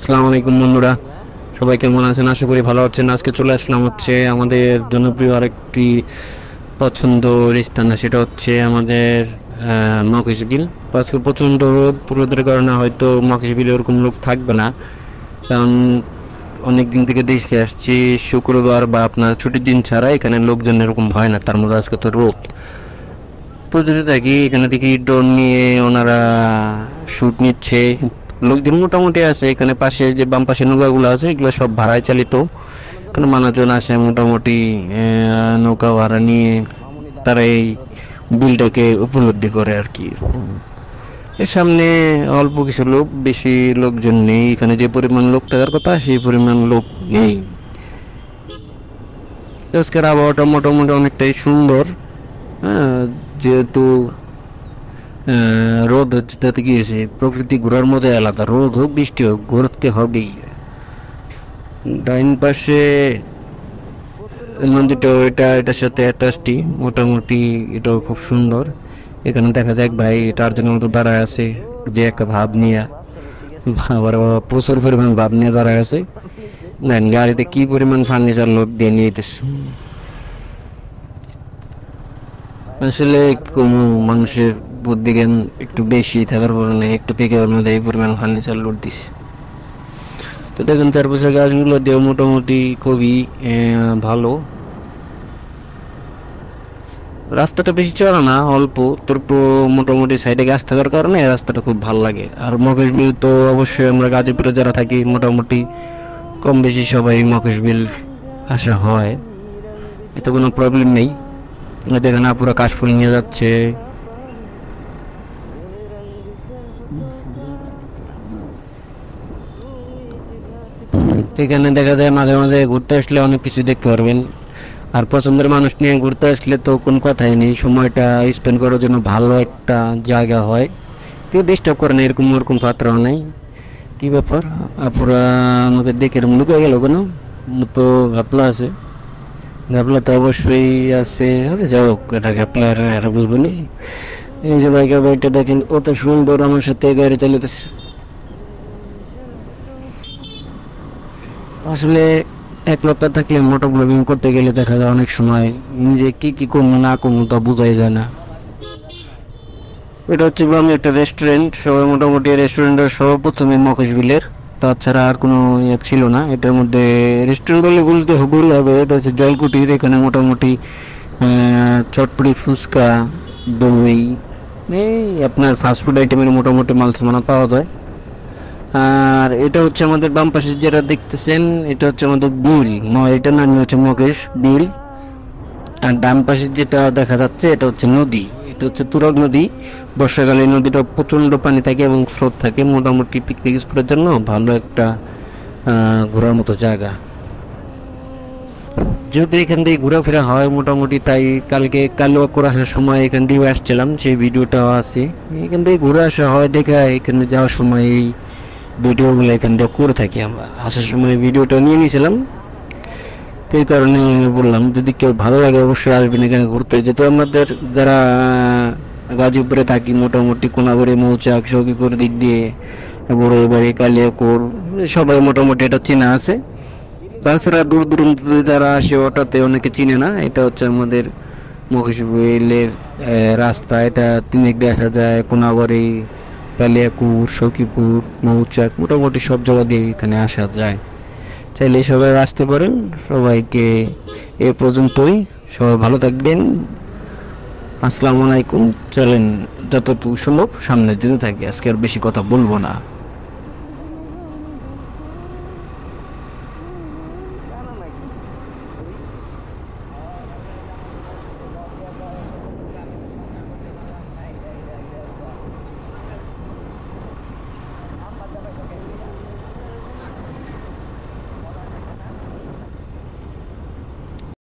আসসালামু আলাইকুম বন্ধুরা, সবাই কেমন আছেন? আশা করি ভালো আছেন। আজকে চলে আসলাম হচ্ছে আমাদের জনপ্রিয় আরেকটি পছন্দের স্থান, সেটা হচ্ছে আমাদের মখেশবিল। আজকে প্রচণ্ড রোদের কারণে হয়তো মখেশবিলে ওরকম লোক থাকবে না, কারণ অনেক দিন থেকে দেখে আসছি শুক্রবার বা আপনার ছুটির দিন ছাড়া এখানে লোকজন এরকম হয় না। তার মধ্যে আজকে তো রোদ প্রতিদিন থাকি এখানে, দেখি ড্রোন নিয়ে ওনারা শ্যুট নিচ্ছে। লোকজন মোটামুটি আছে এখানে, পাশে যে বাম পাশে নৌকাগুলো আছে এগুলো সব ভাড়ায় চালিত। এখানে মানুষজন আসে মোটামুটি নৌকা ভাড়া নিয়ে তারা এই বিলটাকে উপলব্ধি করে আর কি। এর সামনে অল্প কিছু লোক, বেশি লোকজন নেই এখানে। যে পরিমাণ লোক থাকার কথা সেই পরিমাণ লোক নেই। আজকের আবহাওয়াটা মোটামুটি অনেকটাই সুন্দর। হ্যাঁ, যেহেতু রোদ হচ্ছে তাতে কি হয়েছে, প্রকৃতি ঘোরার মধ্যে আলাদা। রোদ হোক বৃষ্টি হোক ঘোরতে হবেই। ডাইন পাশে নদীটা এটার সাথে অ্যাটাচটি, মোটামুটি এটাও খুব সুন্দর। এখানে দেখা যায় ভাই টার্জনের মতো দাঁড়ায় আছে, যে একটা ভাব নিয়ে, আবার প্রচুর পরিমাণ ভাব নিয়ে দাঁড়ায় আছে। দেন গাড়িতে কি পরিমাণ ফার্নিচার লোড দিয়ে নিয়ে যেতেছে। আসলে কোনো মানুষের বুদ্ধি জ্ঞান একটু বেশি থাকার কারণে একটু পেকের মধ্যে এই পরিমাণ ফার্নিচার লোড দিছে। তো দেখেন চারপাশের গাছগুলো দিয়ে মোটামুটি খুবই ভালো। রাস্তাটা বেশি চড়া না, অল্প তো মোটামুটি সাইডে গাছ থাকার কারণে রাস্তাটা খুব ভালো লাগে। আর মখেশবিল তো অবশ্যই আমরা গাজীপুরে যারা থাকি মোটামুটি কম বেশি সবাই মখেশবিল আসা হয়, এতে কোনো প্রবলেম নেই। দেখেন পুরো কাশফুল নিয়ে যাচ্ছে। এখানে দেখা যায় মাঝে মাঝে ঘুরতে আসলে অনেক কিছু দেখতে পারবেন। আর পছন্দের মানুষ নিয়ে ঘুরতে আসলে তো কোনো কথাই নেই, সময়টা স্পেন্ড করার জন্য ভালো একটা জায়গা হয়। কেউ ডিস্টার্ব করে না, এরকম ওরকম পাত্রও নেই। কী ব্যাপার, আপুরা আমাকে দেখে এরকম লুকে গেল কেন? তো ঘাপলা আছে, ঘাপলা তো অবশ্যই আছে। আচ্ছা যাই হোক, এটা ঘাপলা এরা বুঝবো নি। এই যে বাইকটা দেখেন কত সুন্দর আমার সাথে গাড়ি চালাতেছে। আসলে একলতা থাকলে মোটর ব্লগিং করতে গেলে দেখা যায় অনেক সময় নিজে কি কি করবো না করবো তা বোঝাই যায় না। এটা হচ্ছে আমি একটা রেস্টুরেন্ট, সবাই মোটামুটি রেস্টুরেন্টের সর্বপ্রথমে মখেশবিলের, তাছাড়া আর কোনো ইয়ে ছিল না এটার মধ্যে। রেস্টুরেন্ট বলে বলতে ভুল হবে, এটা হচ্ছে জলকুটির। এখানে মোটামুটি চটপটি, ফুচকা, দই, এই আপনার ফাস্টফুড আইটেমের মোটামুটি মাল সামানা পাওয়া যায়। আর এটা হচ্ছে আমাদের বাম পাশে যেটা দেখতেছেন, এটা হচ্ছে আমাদের বিল, এটার নাম হচ্ছে মকেশ বিল। আর ডান পাশে যেটা দেখা যাচ্ছে এটা হচ্ছে নদী, এটা হচ্ছে তুরাগ নদী। বর্ষাকালে নদীটা প্রচণ্ড পানি থাকে এবং স্রোত থাকে। মোটামুটি পিকনিক স্পটের জন্য ভালো একটা ঘোরার মতো জায়গা। যেহেতু এখান থেকে ঘোরাফেরা হয় মোটামুটি, তাই কালও করে আসার সময় এখান দিয়ে আসছিলাম, সেই ভিডিওটাও আছে। এখান থেকে ঘুরে আসা হয় দেখে এখানে যাওয়ার সময় এই ভিডিওগুলো এখান থেকে করে থাকি আমরা। আসার সময় ভিডিওটা নিয়ে নিয়েছিলাম, তো এই কারণে বললাম যদি কেউ ভালো লাগে অবশ্যই আসবেন এখানে ঘুরতে। যেহেতু আমাদের যারা গাজীপুরে থাকি মোটামুটি কোনাবাড়ি, মৌচাক, সৌকিপুর দিক দিয়ে বড়বাড়ি, কালিয়াকোর, সবাই মোটামুটি এটা চেনা আছে। তাছাড়া দূর দূরান্ত যারা আসে ওটাতে অনেকে চিনে না। এটা হচ্ছে আমাদের মখেশবিলের রাস্তা। এটা তিনেক দেখা যায় কোনাবাড়ি, কালিয়াকুর, সখীপুর, মৌচাক, মোটামুটি সব জায়গা দিয়ে এখানে আসা যায়। চাইলে সবাই আসতে পারেন। সবাইকে এ পর্যন্তই, সবাই ভালো থাকবেন। আসসালামু আলাইকুম। চলেন যতটুকু সম্ভব সামনের দিকে থাকি, আজকে আর বেশি কথা বলবো না।